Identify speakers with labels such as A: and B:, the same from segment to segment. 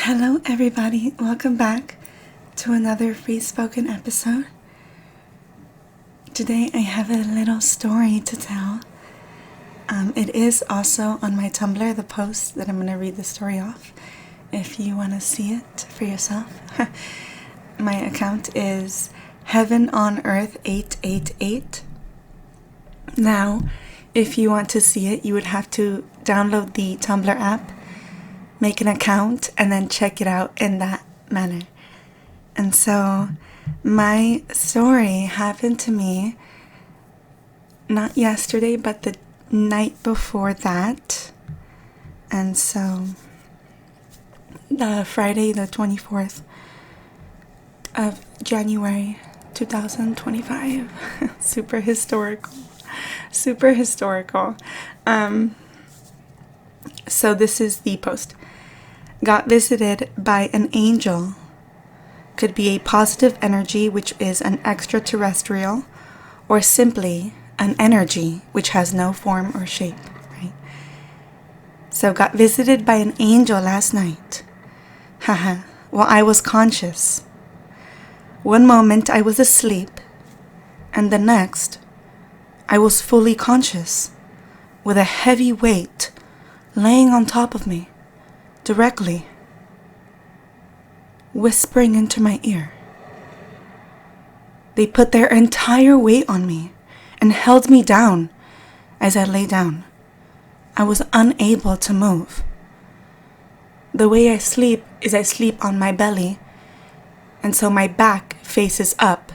A: Hello everybody, welcome back to another free spoken episode. Today I have a little story to tell. It is also on my Tumblr, the post that I'm going to read the story off if you want to see it for yourself. My account is Heaven on Earth 888. Now, if you want to see it, you would have to download the Tumblr app, make an account, and then check it out in that manner. And so my story happened to me not yesterday, but the night before that. And so the Friday the 24th of January 2025. Super historical. So this is the post. Got visited by an angel. Could be a positive energy, which is an extraterrestrial, or simply an energy which has no form or shape, right? So got visited by an angel last night. Haha. While I was conscious. One moment I was asleep, and the next I was fully conscious, with a heavy weight laying on top of me, directly, whispering into my ear. They put their entire weight on me and held me down as I lay down. I was unable to move. The way I sleep is I sleep on my belly, and so my back faces up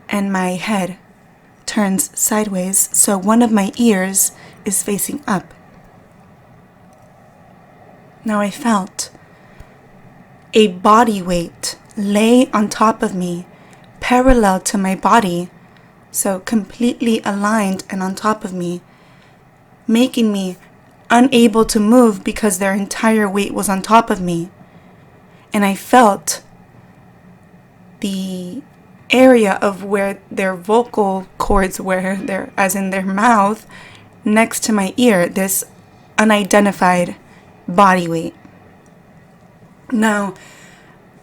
A: and my head turns sideways, so one of my ears is facing up. Now I felt a body weight lay on top of me, parallel to my body, so completely aligned and on top of me, making me unable to move because their entire weight was on top of me. And I felt the area of where their vocal cords were, as in their mouth, next to my ear, this unidentified body weight. Now,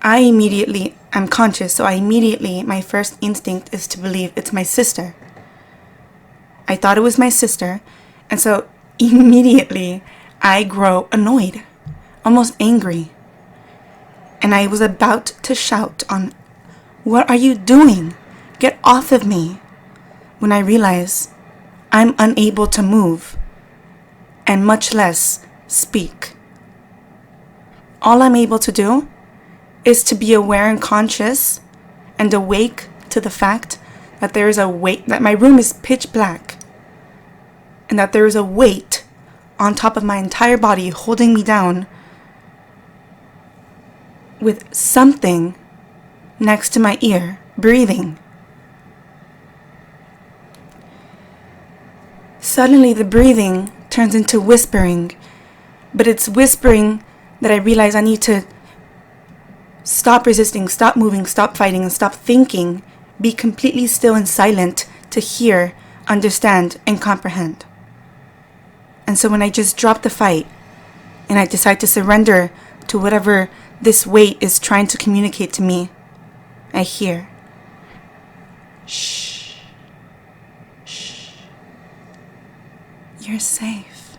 A: I'm conscious, so my first instinct is to believe it's my sister. I thought it was my sister, and so immediately I grow annoyed, almost angry. And I was about to shout on, "What are you doing? Get off of me," when I realize I'm unable to move, and much less speak. All I'm able to do is to be aware and conscious and awake to the fact that there is a weight, that my room is pitch black, and that there is a weight on top of my entire body holding me down, with something next to my ear breathing. Suddenly the breathing turns into whispering, but it's whispering that I realize I need to stop resisting, stop moving, stop fighting, and stop thinking, be completely still and silent to hear, understand, and comprehend. And so when I just drop the fight and I decide to surrender to whatever this weight is trying to communicate to me, I hear, "Shh, shh, you're safe,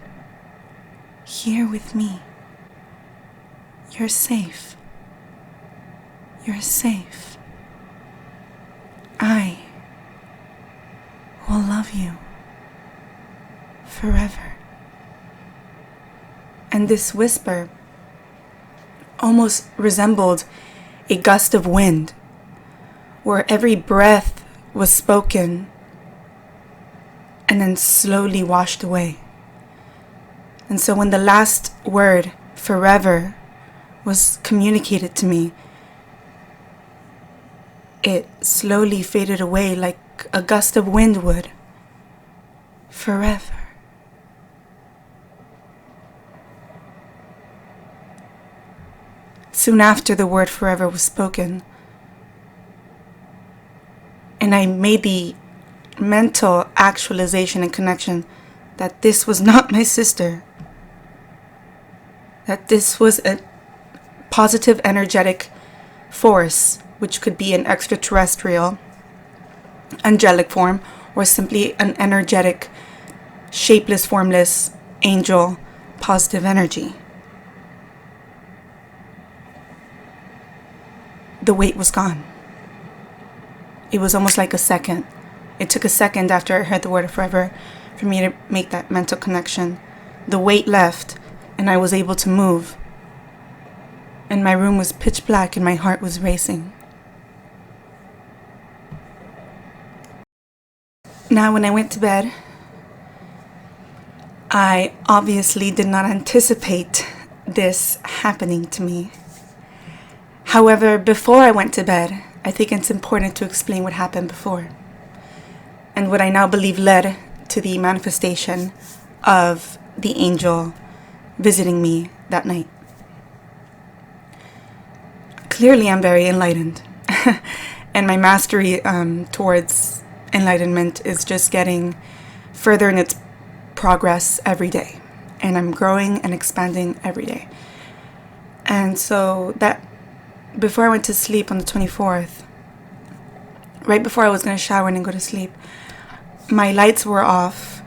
A: here with me. You're safe. You're safe. I will love you forever." And this whisper almost resembled a gust of wind, where every breath was spoken and then slowly washed away. And so when the last word, forever, was communicated to me, it slowly faded away like a gust of wind would. Forever. Soon after the word forever was spoken, and I made the mental actualization and connection that this was not my sister, that this was a positive energetic force, which could be an extraterrestrial, angelic form, or simply an energetic, shapeless, formless angel, positive energy. The weight was gone. It was almost like a second. It took a second after I heard the word forever for me to make that mental connection. The weight left, and I was able to move. And my room was pitch black, and my heart was racing. Now, when I went to bed, I obviously did not anticipate this happening to me. However, before I went to bed, I think it's important to explain what happened before, and what I now believe led to the manifestation of the angel visiting me that night. Clearly, I'm very enlightened, and my mastery towards enlightenment is just getting further in its progress every day, and I'm growing and expanding every day. And so that before I went to sleep on the 24th, right before I was going to shower and go to sleep, my lights were off.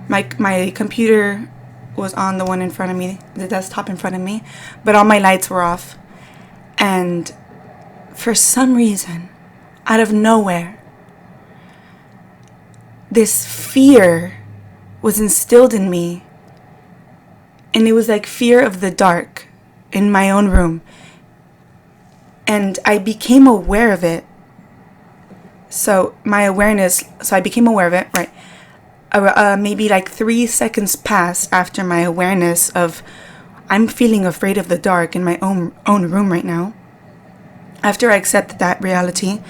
A: My computer was on, the one in front of me, the desktop in front of me, but all my lights were off. And for some reason, out of nowhere, this fear was instilled in me. And it was like fear of the dark in my own room. And I became aware of it. So I became aware of it, right? Maybe like 3 seconds passed after my awareness of I'm feeling afraid of the dark in my own room right now. After I accepted that reality,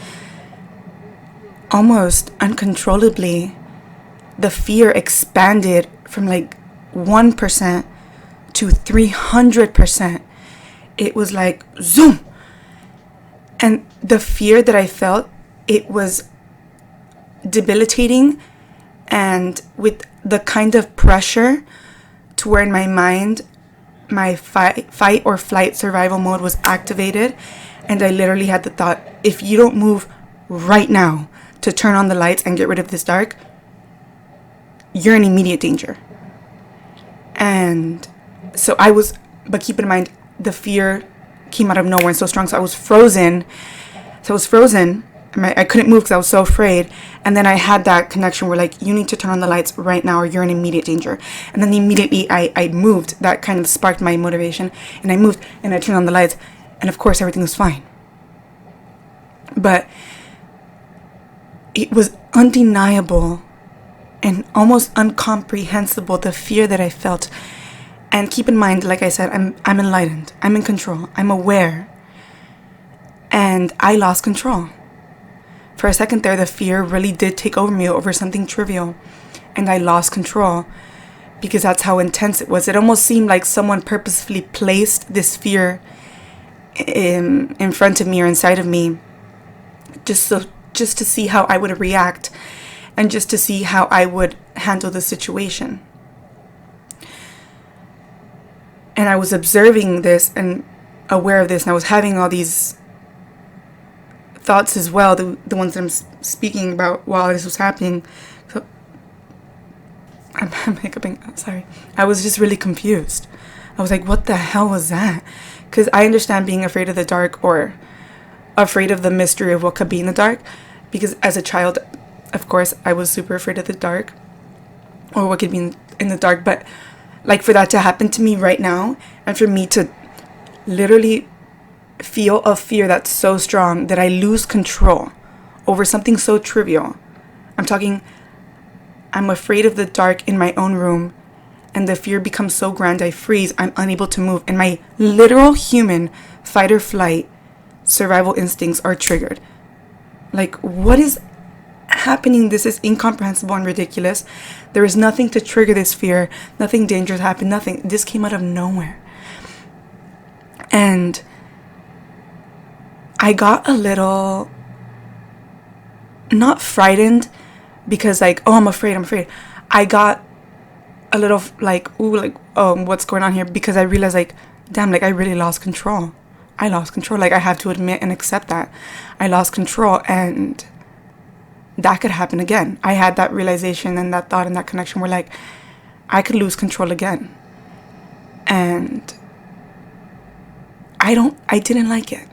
A: almost uncontrollably, the fear expanded from like 1% to 300%. It was like zoom. And the fear that I felt, it was debilitating, and with the kind of pressure to where in my mind, my fight or flight survival mode was activated. And I literally had the thought, if you don't move right now to turn on the lights and get rid of this dark, you're in immediate danger. And so but keep in mind, the fear came out of nowhere and so strong. So I was frozen. I couldn't move because I was so afraid. And then I had that connection where like, you need to turn on the lights right now or you're in immediate danger. And then immediately I moved. That kind of sparked my motivation. And I moved and I turned on the lights. And of course, everything was fine. But it was undeniable and almost incomprehensible, the fear that I felt. And keep in mind, like I said, I'm enlightened. I'm in control. I'm aware. And I lost control. For a second there, the fear really did take over me over something trivial. And I lost control because that's how intense it was. It almost seemed like someone purposefully placed this fear in front of me or inside of me just to see how I would react and just to see how I would handle the situation. And I was observing this and aware of this, and I was having all these thoughts as well, the ones that I'm speaking about while this was happening. So I'm hiccuping, sorry. I was just really confused. I was like, what the hell was that? Because I understand being afraid of the dark or afraid of the mystery of what could be in the dark. Because as a child, of course, I was super afraid of the dark or what could be in the dark. But like for that to happen to me right now and for me to literally feel a fear that's so strong that I lose control over something so trivial. I'm afraid of the dark in my own room, and the fear becomes so grand I freeze, I'm unable to move, and my literal human fight or flight survival instincts are triggered. Like, what is happening? This is incomprehensible and ridiculous. There is nothing to trigger this fear. Nothing dangerous happened. Nothing. This came out of nowhere. And I got a little, not frightened because like, oh, I'm afraid. I got a little like, ooh, like, oh, what's going on here? Because I realized like, damn, like I really lost control. I lost control. Like, I have to admit and accept that I lost control, and that could happen again. I had that realization and that thought and that connection where, like, I could lose control again. And I didn't like it.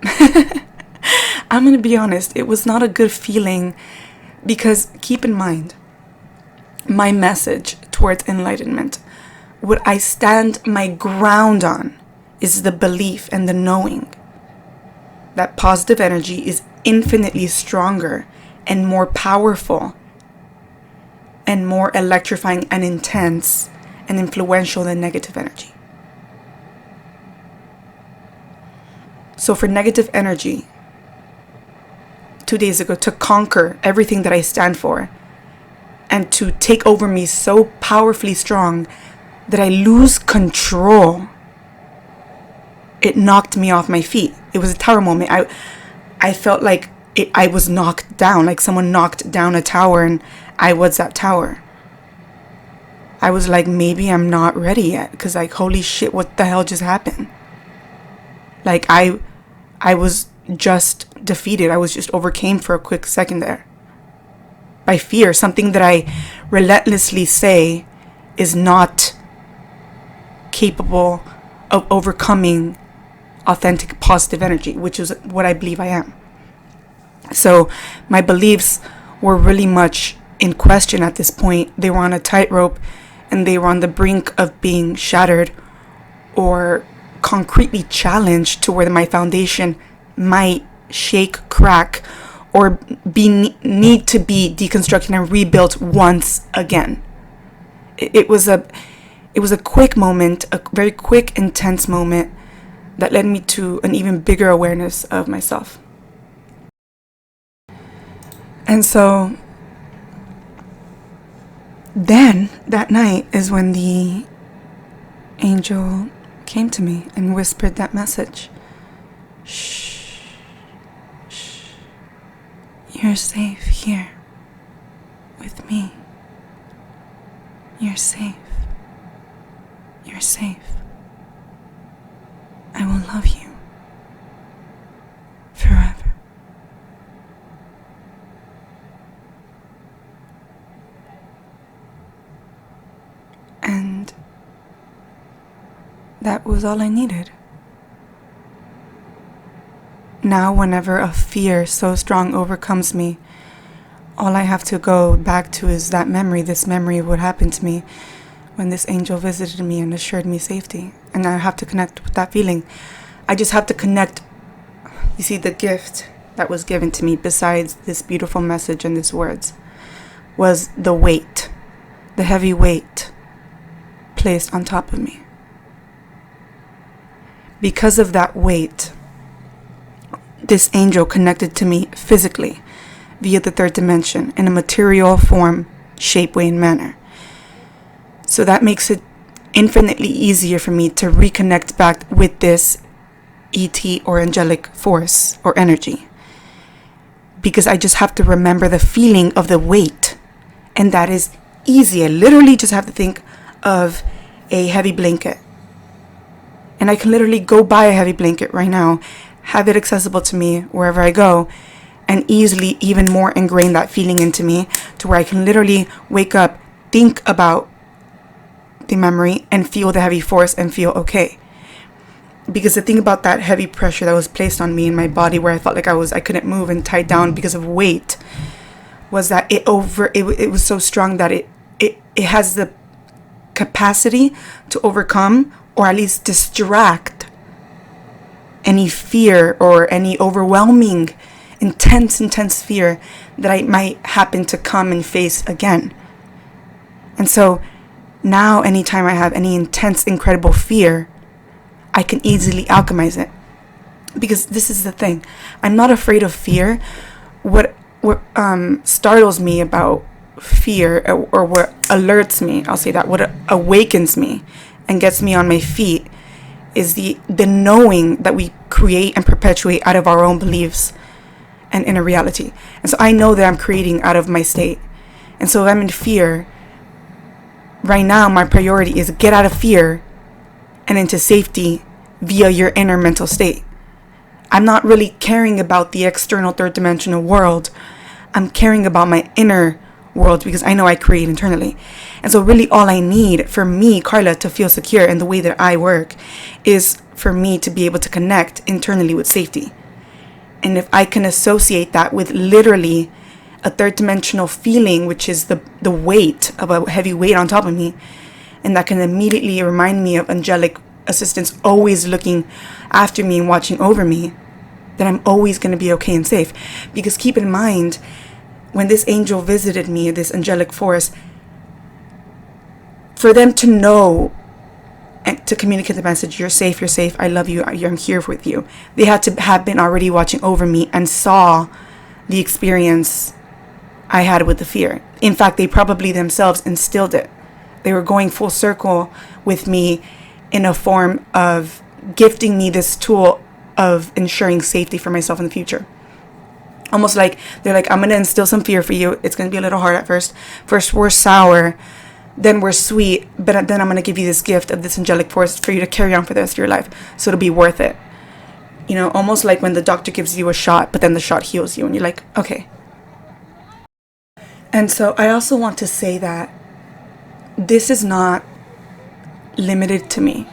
A: I'm going to be honest. It was not a good feeling, because keep in mind, my message towards enlightenment, what I stand my ground on, is the belief and the knowing that positive energy is infinitely stronger and more powerful and more electrifying and intense and influential than negative energy. So for negative energy, 2 days ago, to conquer everything that I stand for and to take over me so powerfully strong that I lose control, it knocked me off my feet. It was a tower moment. I felt like I was knocked down, like someone knocked down a tower and I was that tower. I was like, maybe I'm not ready yet, because like, holy shit, what the hell just happened? Like, I was just defeated. I was just overcame for a quick second there by fear, something that I relentlessly say is not capable of overcoming authentic positive energy, which is what I believe I am. So my beliefs were really much in question at this point. They were on a tightrope, and they were on the brink of being shattered or concretely challenged to where my foundation might shake, crack, or need to be deconstructed and rebuilt once again. It was a quick moment, a very quick, intense moment that led me to an even bigger awareness of myself. And so then that night is when the angel came to me and whispered that message. Shh, shh. You're safe here with me. You're safe. You're safe. I will love you forever. And that was all I needed. Now, whenever a fear so strong overcomes me, all I have to go back to is that memory, this memory of what happened to me when this angel visited me and assured me safety. And I have to connect with that feeling. I just have to connect. You see, the gift that was given to me, besides this beautiful message and these words, was the weight, the heavy weight placed on top of me. Because of that weight, this angel connected to me physically via the third dimension in a material form, shape, way, and manner. So that makes it infinitely easier for me to reconnect back with this ET or angelic force or energy, because I just have to remember the feeling of the weight, and that is easy. I literally just have to think of a heavy blanket, and I can literally go buy a heavy blanket right now, have it accessible to me wherever I go, and easily even more ingrain that feeling into me to where I can literally wake up, think about the memory, and feel the heavy force and feel okay. Because the thing about that heavy pressure that was placed on me in my body, where I felt like I couldn't move and tied down because of weight, was that it was so strong that it has the capacity to overcome, or at least distract, any fear or any overwhelming intense fear that I might happen to come and face again. And so now anytime I have any intense, incredible fear, I can easily alchemize it. Because this is the thing, I'm not afraid of fear. What startles me about fear, or what alerts me, I'll say that, what awakens me and gets me on my feet, is the knowing that we create and perpetuate out of our own beliefs and inner reality. And so I know that I'm creating out of my state. And so if I'm in fear, right now my priority is get out of fear and into safety via your inner mental state. I'm not really caring about the external third dimensional world. I'm caring about my inner world, because I know I create internally. And so really all I need for me, Carla, to feel secure in the way that I work is for me to be able to connect internally with safety. And if I can associate that with literally a third dimensional feeling, which is the weight of a heavy weight on top of me, and that can immediately remind me of angelic assistance always looking after me and watching over me, then I'm always going to be okay and safe. Because keep in mind, when this angel visited me, this angelic force, for them to know and to communicate the message, you're safe, I love you, I'm here with you, they had to have been already watching over me and saw the experience I had with the fear. In fact, they probably themselves instilled it. They were going full circle with me in a form of gifting me this tool of ensuring safety for myself in the future. Almost like they're like, I'm going to instill some fear for you. It's going to be a little hard at first. First we're sour, then we're sweet, but then I'm going to give you this gift of this angelic force for you to carry on for the rest of your life. So it'll be worth it. You know, almost like when the doctor gives you a shot, but then the shot heals you and you're like, okay. And so I also want to say that this is not limited to me.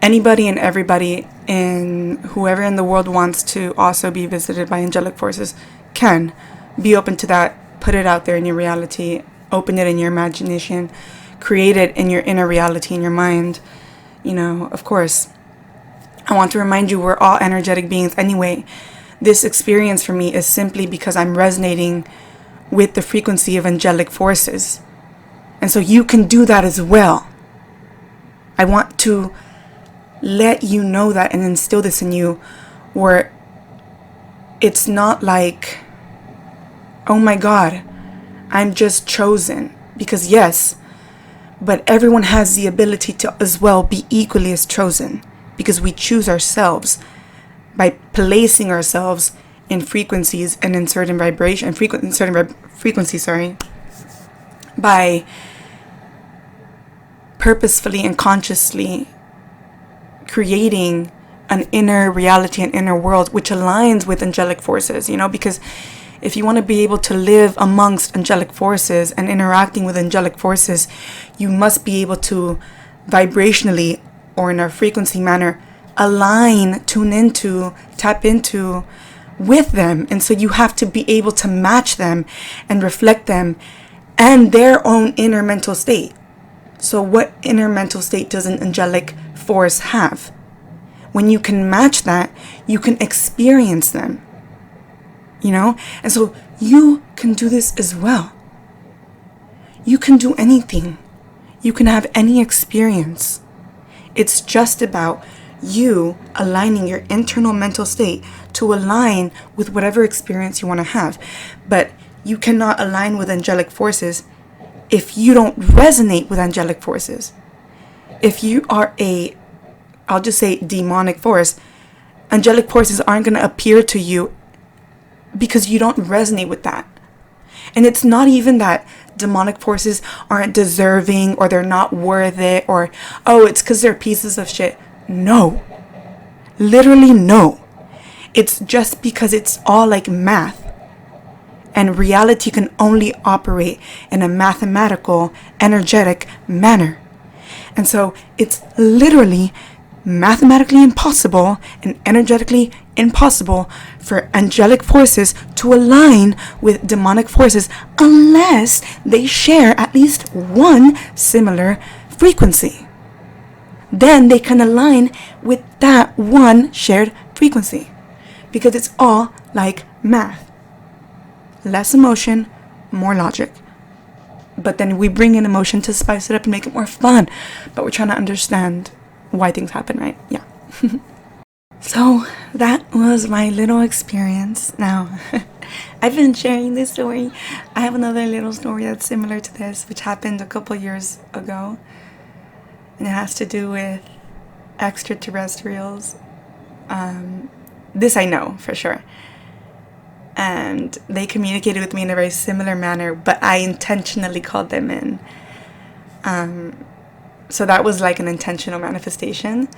A: Anybody and everybody in whoever in the world wants to also be visited by angelic forces can be open to that. Put it out there in your reality, open it in your imagination, create it in your inner reality, in your mind. You know, of course, I want to remind you, we're all energetic beings anyway. This experience for me is simply because I'm resonating with the frequency of angelic forces. And so you can do that as well. I want to let you know that and instill this in you, where it's not like, oh my God, I'm just chosen. Because yes, but everyone has the ability to as well be equally as chosen, because we choose ourselves by placing ourselves in frequencies and in certain vibration, frequencies, by purposefully and consciously creating an inner reality, an inner world, which aligns with angelic forces, you know, because if you want to be able to live amongst angelic forces and interacting with angelic forces, you must be able to vibrationally, or in a frequency manner, align, tune into, tap into with them. And so you have to be able to match them and reflect them and their own inner mental state. So what inner mental state does an angelic force have? When you can match that, you can experience them, you know? And so you can do this as well. You can do anything. You can have any experience. It's just about you aligning your internal mental state to align with whatever experience you want to have. But you cannot align with angelic forces if you don't resonate with angelic forces. If you are I'll just say demonic force, angelic forces aren't going to appear to you because you don't resonate with that. And it's not even that demonic forces aren't deserving or they're not worth it, or, oh, it's because they're pieces of shit. No. Literally no. It's just because it's all like math. And reality can only operate in a mathematical, energetic manner. And so it's literally mathematically impossible and energetically impossible for angelic forces to align with demonic forces unless they share at least one similar frequency. Then they can align with that one shared frequency, because it's all like math. Less emotion, more logic. But then we bring in emotion to spice it up and make it more fun. But we're trying to understand why things happen, right? Yeah. So that was my little experience. Now, I've been sharing this story. I have another little story that's similar to this, which happened a couple years ago. And it has to do with extraterrestrials. This I know for sure. And they communicated with me in a very similar manner, but I intentionally called them in. So that was like an intentional manifestation.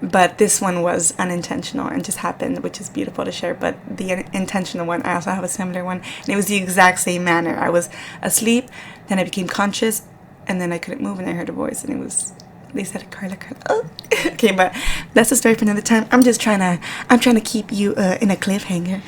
A: But this one was unintentional and just happened, which is beautiful to share. But the intentional one, I also have a similar one, and it was the exact same manner. I was asleep, then I became conscious, and then I couldn't move, and I heard a voice, and it was, they said, Carla. Oh. Okay, but that's a story for another time. I'm trying to keep you in a cliffhanger.